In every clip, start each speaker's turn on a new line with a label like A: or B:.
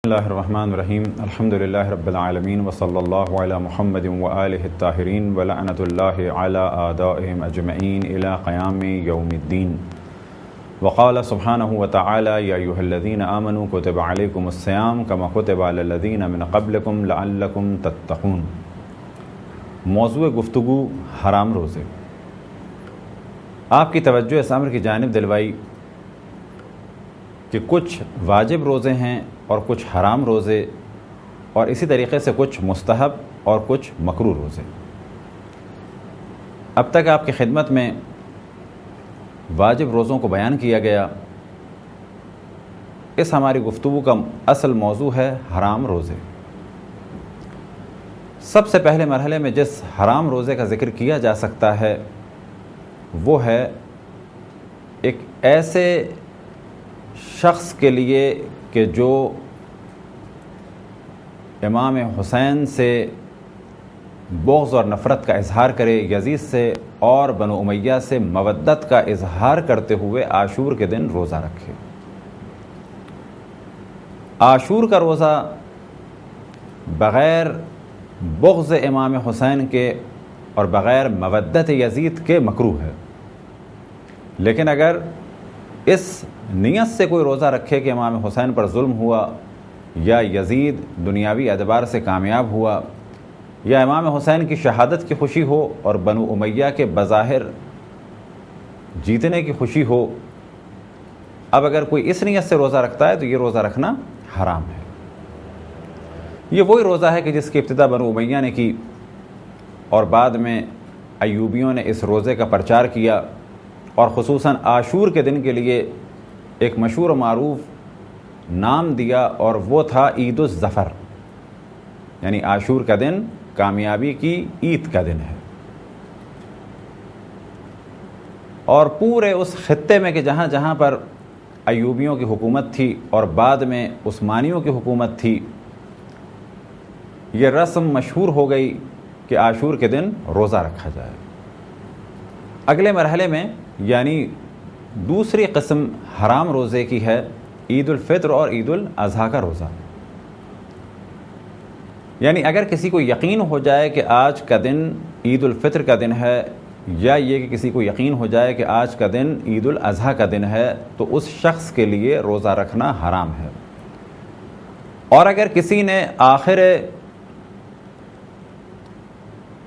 A: بسم اللہ الرحمن الرحیم الحمدللہ رب العالمین وصلی اللہ علی محمد وآلہ الطاہرین ولعنۃ اللہ علی اعدائہم اجمعین الی قیام یوم الدین وقال سبحانہ وتعالی یا ایھا الذین آمنوا کتب علیکم الصیام کما کتب علی الذین من قبلکم لعلکم تتقون۔ موضوع گفتگو حرام روزے۔ آپ کی توجہ اس امر کی جانب دلوائی کہ کچھ واجب روزے ہیں اور کچھ حرام روزے، اور اسی طریقے سے کچھ مستحب اور کچھ مکروہ روزے۔ اب تک آپ کی خدمت میں واجب روزوں کو بیان کیا گیا۔ اس ہماری گفتگو کا اصل موضوع ہے حرام روزے۔ سب سے پہلے مرحلے میں جس حرام روزے کا ذکر کیا جا سکتا ہے وہ ہے ایک ایسے شخص کے لیے کہ جو امام حسین سے بغض اور نفرت کا اظہار کرے، یزید سے اور بنو امیہ سے مودت کا اظہار کرتے ہوئے عاشور کے دن روزہ رکھے۔ عاشور کا روزہ بغیر بغض امام حسین کے اور بغیر مودت یزید کے مکروہ ہے، لیکن اگر اس نیت سے کوئی روزہ رکھے کہ امام حسین پر ظلم ہوا، یا یزید دنیاوی اعتبار سے کامیاب ہوا، یا امام حسین کی شہادت کی خوشی ہو اور بنو امیہ کے بظاہر جیتنے کی خوشی ہو، اب اگر کوئی اس نیت سے روزہ رکھتا ہے تو یہ روزہ رکھنا حرام ہے۔ یہ وہی روزہ ہے کہ جس کی ابتدا بنو امیہ نے کی اور بعد میں ایوبیوں نے اس روزے کا پرچار کیا، اور خصوصاً عاشور کے دن کے لیے ایک مشہور و معروف نام دیا، اور وہ تھا عید الظفر، یعنی عاشور کا دن کامیابی کی عید کا دن ہے۔ اور پورے اس خطے میں کہ جہاں جہاں پر ایوبیوں کی حکومت تھی اور بعد میں عثمانیوں کی حکومت تھی، یہ رسم مشہور ہو گئی کہ عاشور کے دن روزہ رکھا جائے۔ اگلے مرحلے میں یعنی دوسری قسم حرام روزے کی ہے عید الفطر اور عید الاضحیٰ کا روزہ۔ یعنی اگر کسی کو یقین ہو جائے کہ آج کا دن عید الفطر کا دن ہے، یا یہ کہ کسی کو یقین ہو جائے کہ آج کا دن عید الاضحیٰ کا دن ہے، تو اس شخص کے لیے روزہ رکھنا حرام ہے۔ اور اگر کسی نے آخر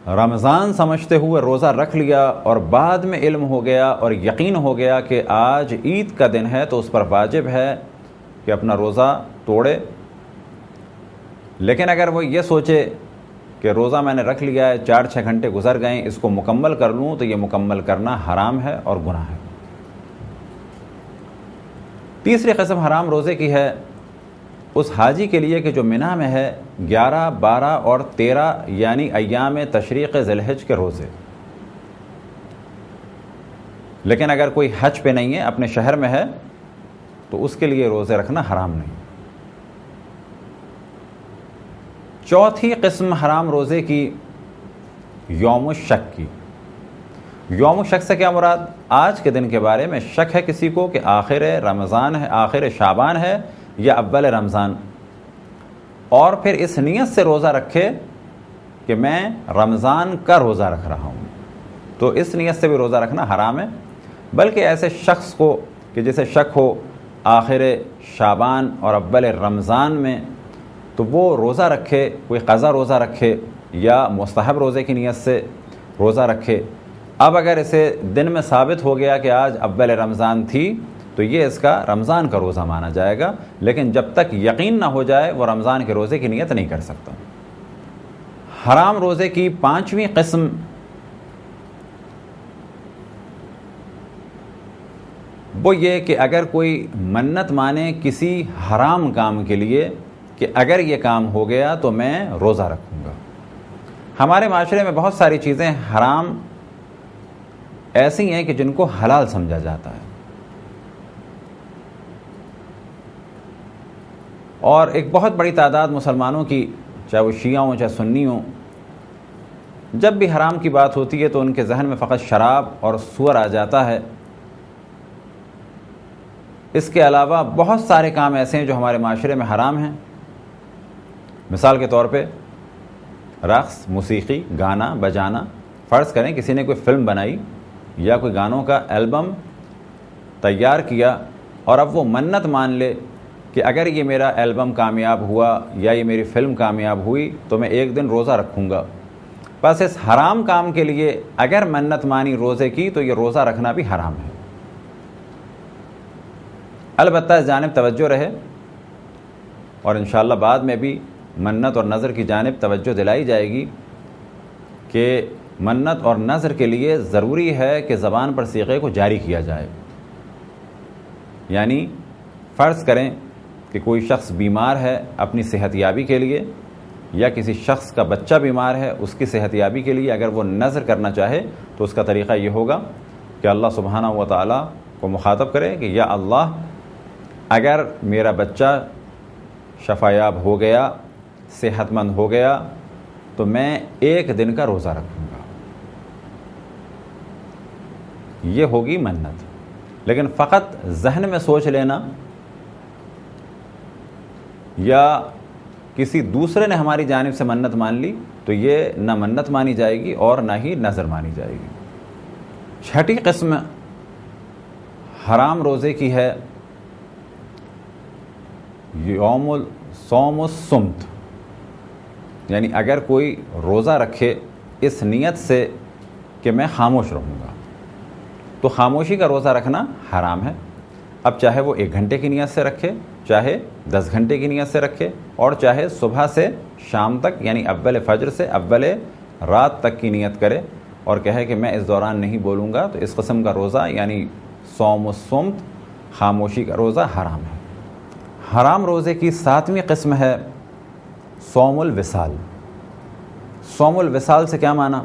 A: رمضان سمجھتے ہوئے روزہ رکھ لیا اور بعد میں علم ہو گیا اور یقین ہو گیا کہ آج عید کا دن ہے، تو اس پر واجب ہے کہ اپنا روزہ توڑے۔ لیکن اگر وہ یہ سوچے کہ روزہ میں نے رکھ لیا ہے، 4-6 گھنٹے گزر گئے، اس کو مکمل کر لوں، تو یہ مکمل کرنا حرام ہے اور گناہ ہے۔ تیسری قسم حرام روزے کی ہے اس حاجی کے لیے کہ جو منی میں ہے 11، 12 اور 13 یعنی ایام تشریق ذی الحجہ کے روزے۔ لیکن اگر کوئی حج پہ نہیں ہے، اپنے شہر میں ہے، تو اس کے لیے روزے رکھنا حرام نہیں۔ چوتھی قسم حرام روزے کی یوم الشک کی۔ یوم الشک سے کیا مراد؟ آج کے دن کے بارے میں شک ہے کسی کو کہ آخر رمضان ہے، آخر شعبان ہے یا اول رمضان، اور پھر اس نیت سے روزہ رکھے کہ میں رمضان کا روزہ رکھ رہا ہوں، تو اس نیت سے بھی روزہ رکھنا حرام ہے۔ بلکہ ایسے شخص کو کہ جسے شک ہو آخر شعبان اور اول رمضان میں، تو وہ روزہ رکھے، کوئی قضا روزہ رکھے یا مستحب روزے کی نیت سے روزہ رکھے۔ اب اگر اسے دن میں ثابت ہو گیا کہ آج اول رمضان تھی، تو یہ اس کا رمضان کا روزہ مانا جائے گا، لیکن جب تک یقین نہ ہو جائے وہ رمضان کے روزے کی نیت نہیں کر سکتا۔ حرام روزے کی پانچویں قسم وہ یہ کہ اگر کوئی منت مانے کسی حرام کام کے لیے کہ اگر یہ کام ہو گیا تو میں روزہ رکھوں گا۔ ہمارے معاشرے میں بہت ساری چیزیں حرام ایسی ہیں کہ جن کو حلال سمجھا جاتا ہے، اور ایک بہت بڑی تعداد مسلمانوں کی، چاہے وہ شیعہ ہوں چاہے سنی ہوں، جب بھی حرام کی بات ہوتی ہے تو ان کے ذہن میں فقط شراب اور سور آ جاتا ہے۔ اس کے علاوہ بہت سارے کام ایسے ہیں جو ہمارے معاشرے میں حرام ہیں، مثال کے طور پہ رقص، موسیقی، گانا بجانا. فرض کریں کسی نے کوئی فلم بنائی یا کوئی گانوں کا البم تیار کیا اور اب وہ منت مان لے کہ اگر یہ میرا البم کامیاب ہوا یا یہ میری فلم کامیاب ہوئی تو میں ایک دن روزہ رکھوں گا. بس اس حرام کام کے لیے اگر منت مانی روزے کی تو یہ روزہ رکھنا بھی حرام ہے. البتہ اس جانب توجہ رہے اور انشاءاللہ بعد میں بھی منت اور نظر کی جانب توجہ دلائی جائے گی کہ منت اور نظر کے لیے ضروری ہے کہ زبان پر صیغے کو جاری کیا جائے. یعنی فرض کریں کہ کوئی شخص بیمار ہے اپنی صحت یابی کے لیے یا کسی شخص کا بچہ بیمار ہے اس کی صحت یابی کے لیے اگر وہ نظر کرنا چاہے تو اس کا طریقہ یہ ہوگا کہ اللہ سبحانہ و تعالیٰ کو مخاطب کرے کہ یا اللہ اگر میرا بچہ شفایاب ہو گیا، صحت مند ہو گیا تو میں ایک دن کا روزہ رکھوں گا. یہ ہوگی منت. لیکن فقط ذہن میں سوچ لینا یا کسی دوسرے نے ہماری جانب سے منت مان لی تو یہ نہ منت مانی جائے گی اور نہ ہی نظر مانی جائے گی. چھٹی قسم حرام روزے کی ہے صوم الصمت. یعنی اگر کوئی روزہ رکھے اس نیت سے کہ میں خاموش رہوں گا تو خاموشی کا روزہ رکھنا حرام ہے. اب چاہے وہ 1 گھنٹے کی نیت سے رکھے، چاہے 10 گھنٹے کی نیت سے رکھے، اور چاہے صبح سے شام تک یعنی اول فجر سے اول رات تک کی نیت کرے اور کہے کہ میں اس دوران نہیں بولوں گا، تو اس قسم کا روزہ یعنی صوم الصمت خاموشی کا روزہ حرام ہے. حرام روزے کی 7ویں قسم ہے صوم الوصال. صوم الوصال سے کیا معنی؟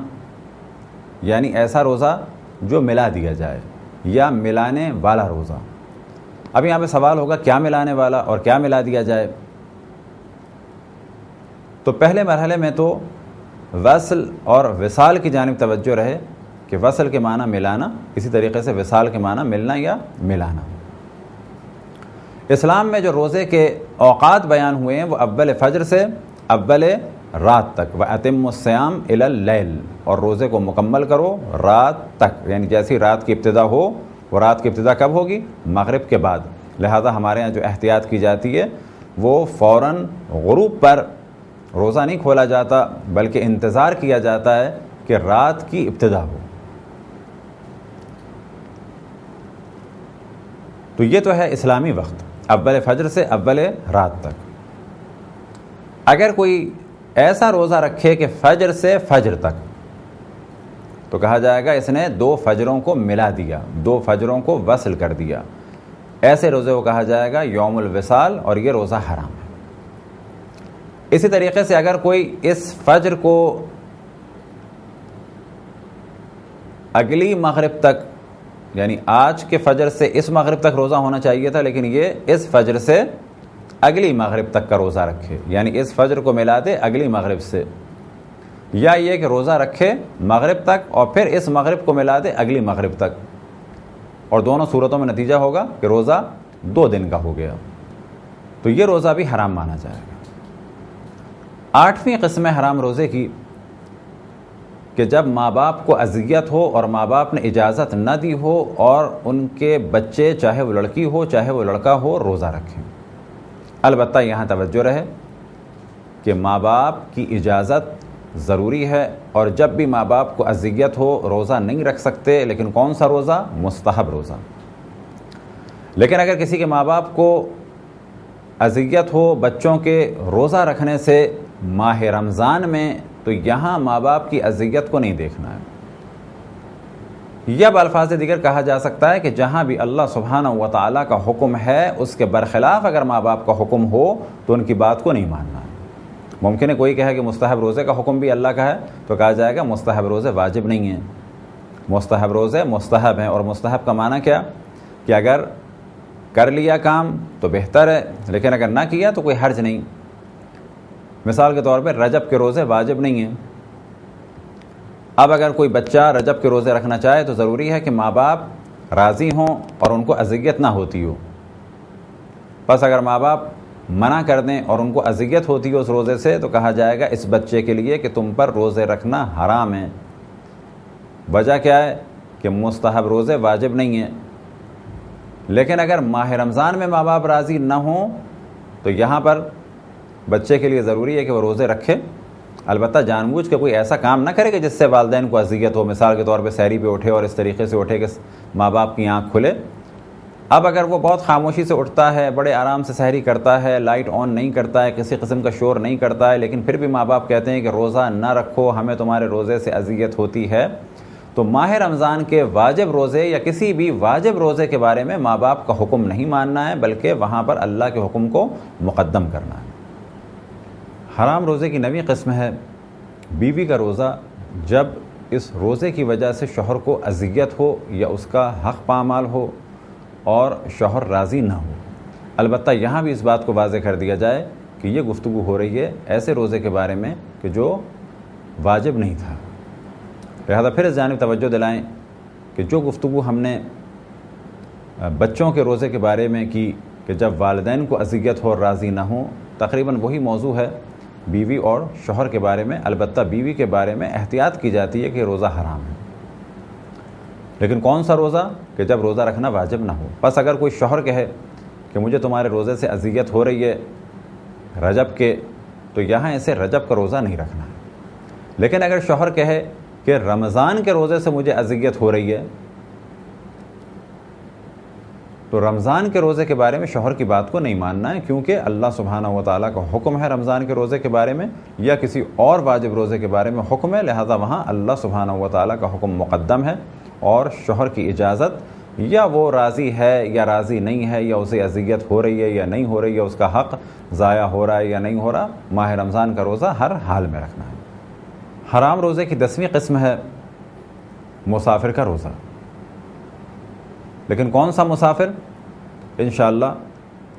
A: یعنی ایسا روزہ جو ملا دیا جائے یا ملانے والا روزہ. اب یہاں پہ سوال ہوگا کیا ملانے والا اور کیا ملا دیا جائے؟ تو پہلے مرحلے میں تو وصل اور وصال کی جانب توجہ رہے کہ وصل کے معنی ملانا، اسی طریقے سے وصال کے معنی ملنا یا ملانا. اسلام میں جو روزے کے اوقات بیان ہوئے ہیں وہ اول فجر سے اول رات تک، وَأَتِمُّ الصِّيَامَ إِلَى اللَّيْلِ، اور روزے کو مکمل کرو رات تک. یعنی جیسی رات کی ابتدا ہو، وہ رات کی ابتدا کب ہوگی؟ مغرب کے بعد. لہذا ہمارے ہاں جو احتیاط کی جاتی ہے وہ فوراً غروب پر روزہ نہیں کھولا جاتا بلکہ انتظار کیا جاتا ہے کہ رات کی ابتدا ہو. تو یہ تو ہے اسلامی وقت، اول فجر سے اول رات تک. اگر کوئی ایسا روزہ رکھے کہ فجر سے فجر تک تو کہا جائے گا اس نے 2 فجروں کو ملا دیا، 2 فجروں کو وصل کر دیا. ایسے روزے کو کہا جائے گا یوم الوصال اور یہ روزہ حرام ہے. اسی طریقے سے اگر کوئی اس فجر کو اگلی مغرب تک، یعنی آج کے فجر سے اس مغرب تک روزہ ہونا چاہیے تھا لیکن یہ اس فجر سے اگلی مغرب تک کا روزہ رکھے، یعنی اس فجر کو ملا دے اگلی مغرب سے، یا یہ کہ روزہ رکھے مغرب تک اور پھر اس مغرب کو ملا دے اگلی مغرب تک، اور دونوں صورتوں میں نتیجہ ہوگا کہ روزہ 2 دن کا ہو گیا، تو یہ روزہ بھی حرام مانا جائے گا. 8ویں قسم حرام روزے کی کہ جب ماں باپ کو اذیت ہو اور ماں باپ نے اجازت نہ دی ہو اور ان کے بچے چاہے وہ لڑکی ہو چاہے وہ لڑکا ہو روزہ رکھیں. البتہ یہاں توجہ رہے کہ ماں باپ کی اجازت ضروری ہے، اور جب بھی ماں باپ کو اذیت ہو روزہ نہیں رکھ سکتے. لیکن کون سا روزہ؟ مستحب روزہ. لیکن اگر کسی کے ماں باپ کو اذیت ہو بچوں کے روزہ رکھنے سے ماہ رمضان میں، تو یہاں ماں باپ کی اذیت کو نہیں دیکھنا ہے. یا بالفاظ دیگر کہا جا سکتا ہے کہ جہاں بھی اللہ سبحانہ و تعالیٰ کا حکم ہے اس کے برخلاف اگر ماں باپ کا حکم ہو تو ان کی بات کو نہیں ماننا ہے. ممکن ہے کوئی کہے کہ مستحب روزے کا حکم بھی اللہ کا ہے، تو کہا جائے گا مستحب روزے واجب نہیں ہیں، مستحب روزے مستحب ہیں. اور مستحب کا معنی کیا؟ کہ اگر کر لیا کام تو بہتر ہے، لیکن اگر نہ کیا تو کوئی حرج نہیں. مثال کے طور پہ رجب کے روزے واجب نہیں ہیں. اب اگر کوئی بچہ رجب کے روزے رکھنا چاہے تو ضروری ہے کہ ماں باپ راضی ہوں اور ان کو اذیت نہ ہوتی ہو. بس اگر ماں باپ منع کر دیں اور ان کو اذیت ہوتی ہے اس روزے سے، تو کہا جائے گا اس بچے کے لیے کہ تم پر روزے رکھنا حرام ہے۔ وجہ کیا ہے کہ مستحب روزے واجب نہیں ہیں، لیکن اگر ماہ رمضان میں ماں باپ راضی نہ ہوں تو یہاں پر بچے کے لیے ضروری ہے کہ وہ روزے رکھے، البتہ جان بوجھ کے کوئی ایسا کام نہ کرے کہ جس سے والدین کو اذیت ہو، مثال کے طور پہ سحری پہ اٹھے اور اس طریقے سے اٹھے کہ ماں باپ کی آنکھ کھلے۔ اب اگر وہ بہت خاموشی سے اٹھتا ہے، بڑے آرام سے سحری کرتا ہے، لائٹ آن نہیں کرتا ہے، کسی قسم کا شور نہیں کرتا ہے، لیکن پھر بھی ماں باپ کہتے ہیں کہ روزہ نہ رکھو، ہمیں تمہارے روزے سے اذیت ہوتی ہے، تو ماہ رمضان کے واجب روزے یا کسی بھی واجب روزے کے بارے میں ماں باپ کا حکم نہیں ماننا ہے، بلکہ وہاں پر اللہ کے حکم کو مقدم کرنا ہے۔ حرام روزے کی نویں قسم ہے بیوی کا روزہ، جب اس روزے کی وجہ سے شوہر کو اذیت ہو یا اس کا حق پامال ہو اور شوہر راضی نہ ہو۔ البتہ یہاں بھی اس بات کو واضح کر دیا جائے کہ یہ گفتگو ہو رہی ہے ایسے روزے کے بارے میں کہ جو واجب نہیں تھا، لہذا پھر اس جانب توجہ دلائیں کہ جو گفتگو ہم نے بچوں کے روزے کے بارے میں کی کہ جب والدین کو اذیت ہو اور راضی نہ ہوں، تقریباً وہی موضوع ہے بیوی اور شوہر کے بارے میں، البتہ بیوی کے بارے میں احتیاط کی جاتی ہے کہ روزہ حرام ہے، لیکن کون سا روزہ کہ جب روزہ رکھنا واجب نہ ہو۔ بس اگر کوئی شوہر کہے کہ مجھے تمہارے روزے سے اذیت ہو رہی ہے رجب کے، تو یہاں اسے رجب کا روزہ نہیں رکھنا ہے، لیکن اگر شوہر کہے کہ رمضان کے روزے سے مجھے اذیت ہو رہی ہے، تو رمضان کے روزے کے بارے میں شوہر کی بات کو نہیں ماننا ہے، کیونکہ اللہ سبحانہ و تعالیٰ کا حکم ہے رمضان کے روزے کے بارے میں یا کسی اور واجب روزے کے بارے میں حکم ہے، لہذا وہاں اللہ سبحانہ و تعالیٰ کا حکم مقدم ہے، اور شوہر کی اجازت یا وہ راضی ہے یا راضی نہیں ہے، یا اسے اذیت ہو رہی ہے یا نہیں ہو رہی ہے، اس کا حق ضائع ہو رہا ہے یا نہیں ہو رہا، ماہ رمضان کا روزہ ہر حال میں رکھنا ہے۔ حرام روزے کی 10ویں قسم ہے مسافر کا روزہ، لیکن کون سا مسافر؟ انشاءاللہ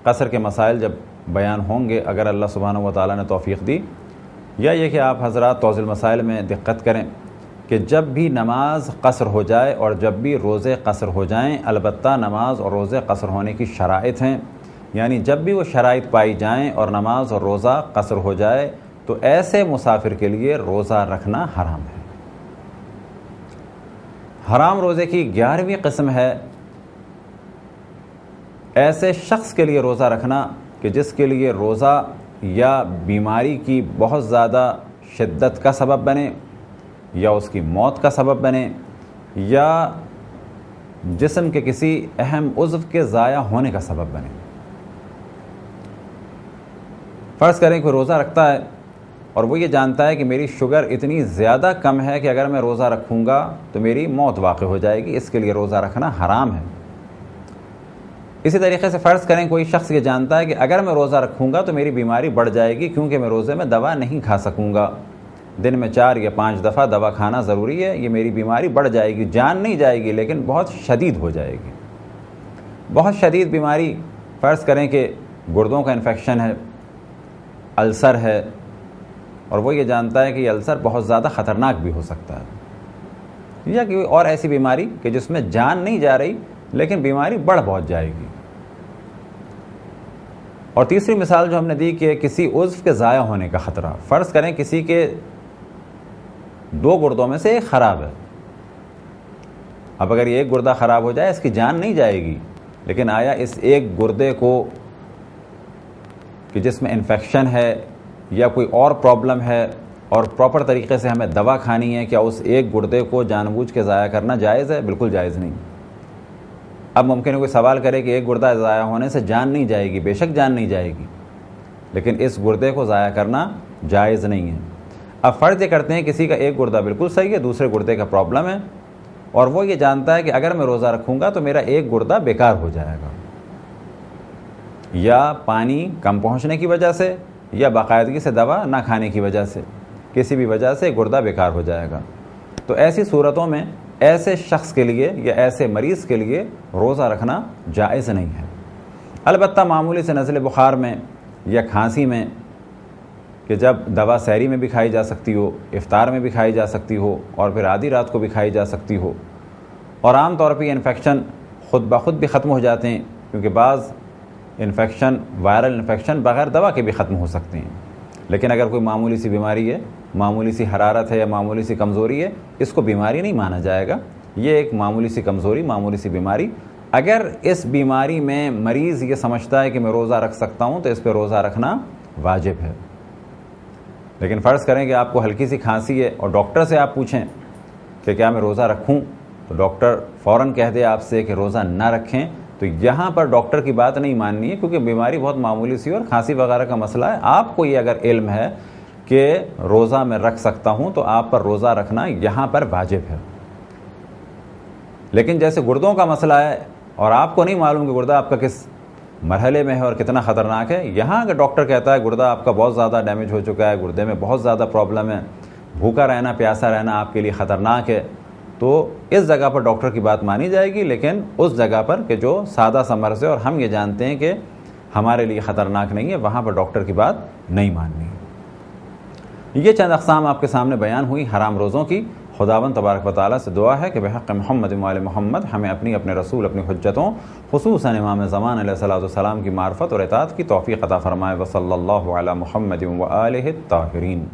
A: قصر کے مسائل جب بیان ہوں گے، اگر اللہ سبحانہ و تعالیٰ نے توفیق دی، یا یہ کہ آپ حضرات توضیح المسائل میں دقت کریں کہ جب بھی نماز قصر ہو جائے اور جب بھی روزے قصر ہو جائیں، البتہ نماز اور روزے قصر ہونے کی شرائط ہیں، یعنی جب بھی وہ شرائط پائی جائیں اور نماز اور روزہ قصر ہو جائے تو ایسے مسافر کے لیے روزہ رکھنا حرام ہے۔ حرام روزے کی 11ویں قسم ہے ایسے شخص کے لیے روزہ رکھنا کہ جس کے لیے روزہ یا بیماری کی بہت زیادہ شدت کا سبب بنے، یا اس کی موت کا سبب بنے، یا جسم کے کسی اہم عضو کے ضائع ہونے کا سبب بنے۔ فرض کریں کہ روزہ رکھتا ہے اور وہ یہ جانتا ہے کہ میری شوگر اتنی زیادہ کم ہے کہ اگر میں روزہ رکھوں گا تو میری موت واقع ہو جائے گی، اس کے لیے روزہ رکھنا حرام ہے۔ اسی طریقے سے فرض کریں کوئی شخص یہ جانتا ہے کہ اگر میں روزہ رکھوں گا تو میری بیماری بڑھ جائے گی، کیونکہ میں روزے میں دوا نہیں کھا سکوں گا، دن میں 4 یا 5 دفعہ دوا کھانا ضروری ہے، یہ میری بیماری بڑھ جائے گی، جان نہیں جائے گی لیکن بہت شدید ہو جائے گی، بہت شدید بیماری۔ فرض کریں کہ گردوں کا انفیکشن ہے، السر ہے، اور وہ یہ جانتا ہے کہ یہ السر بہت زیادہ خطرناک بھی ہو سکتا ہے، یا کوئی اور ایسی بیماری کہ جس میں جان نہیں جا رہی لیکن بیماری بڑھ بہت جائے گی۔ اور تیسری مثال جو ہم نے دی کہ کسی عضو کے ضائع ہونے کا خطرہ، فرض کریں کسی کے 2 گردوں میں سے ایک خراب ہے، اب اگر یہ ایک گردہ خراب ہو جائے اس کی جان نہیں جائے گی، لیکن آیا اس ایک گردے کو کہ جس میں انفیکشن ہے یا کوئی اور پرابلم ہے اور پراپر طریقے سے ہمیں دوا کھانی ہے، کیا اس ایک گردے کو جان بوجھ کے ضائع کرنا جائز ہے؟ بالکل جائز نہیں۔ اب ممکن ہے کوئی سوال کرے کہ ایک گردہ ضائع ہونے سے جان نہیں جائے گی، بے شک جان نہیں جائے گی، لیکن اس گردے کو ضائع کرنا جائز نہیں ہے۔ اب فرض یہ کرتے ہیں کسی کا ایک گردہ بالکل صحیح ہے، دوسرے گردے کا پرابلم ہے، اور وہ یہ جانتا ہے کہ اگر میں روزہ رکھوں گا تو میرا ایک گردہ بیکار ہو جائے گا، یا پانی کم پہنچنے کی وجہ سے یا باقاعدگی سے دوا نہ کھانے کی وجہ سے، کسی بھی وجہ سے گردہ بیکار ہو جائے گا، تو ایسی صورتوں میں ایسے شخص کے لیے یا ایسے مریض کے لیے روزہ رکھنا جائز نہیں ہے۔ البتہ معمولی سے نزلے بخار میں یا کھانسی میں کہ جب دوا سحری میں بھی کھائی جا سکتی ہو، افطار میں بھی کھائی جا سکتی ہو، اور پھر آدھی رات کو بھی کھائی جا سکتی ہو، اور عام طور پہ یہ انفیکشن خود بخود بھی ختم ہو جاتے ہیں، کیونکہ بعض انفیکشن، وائرل انفیکشن بغیر دوا کے بھی ختم ہو سکتے ہیں، لیکن اگر کوئی معمولی سی بیماری ہے، معمولی سی حرارت ہے یا معمولی سی کمزوری ہے، اس کو بیماری نہیں مانا جائے گا۔ یہ ایک معمولی سی کمزوری، معمولی سی بیماری، اگر اس بیماری میں مریض یہ سمجھتا ہے کہ میں روزہ رکھ سکتا ہوں تو اس پہ روزہ رکھنا واجب ہے۔ لیکن فرض کریں کہ آپ کو ہلکی سی کھانسی ہے اور ڈاکٹر سے آپ پوچھیں کہ کیا میں روزہ رکھوں، تو ڈاکٹر فوراً کہہ دے آپ سے کہ روزہ نہ رکھیں، تو یہاں پر ڈاکٹر کی بات نہیں ماننی ہے، کیونکہ بیماری بہت معمولی سی اور کھانسی وغیرہ کا مسئلہ ہے۔ آپ کو یہ اگر علم ہے کہ روزہ میں رکھ سکتا ہوں تو آپ پر روزہ رکھنا یہاں پر واجب ہے۔ لیکن جیسے گردوں کا مسئلہ ہے اور آپ کو نہیں معلوم کہ گردہ آپ کا کس مرحلے میں ہے اور کتنا خطرناک ہے، یہاں اگر ڈاکٹر کہتا ہے گردہ آپ کا بہت زیادہ ڈیمیج ہو چکا ہے، گردے میں بہت زیادہ پرابلم ہے، بھوکا رہنا پیاسا رہنا آپ کے لیے خطرناک ہے، تو اس جگہ پر ڈاکٹر کی بات مانی جائے گی۔ لیکن اس جگہ پر کہ جو سادہ سا مرض ہے اور ہم یہ جانتے ہیں کہ ہمارے لیے خطرناک نہیں ہے، وہاں پر ڈاکٹر کی بات نہیں ماننی ہے۔ یہ چند اقسام آپ کے سامنے بیان ہوئی حرام روزوں کی۔ خداوند تبارک و تعالیٰ سے دعا ہے کہ بحق محمد و آل محمد ہمیں اپنے رسول، اپنی حجتوں، خصوصاً امام زمان علیہ السلام کی معرفت اور اطاعت کی توفیق عطا فرمائے۔ وصلی اللہ علی محمد و آلہ الطاہرین۔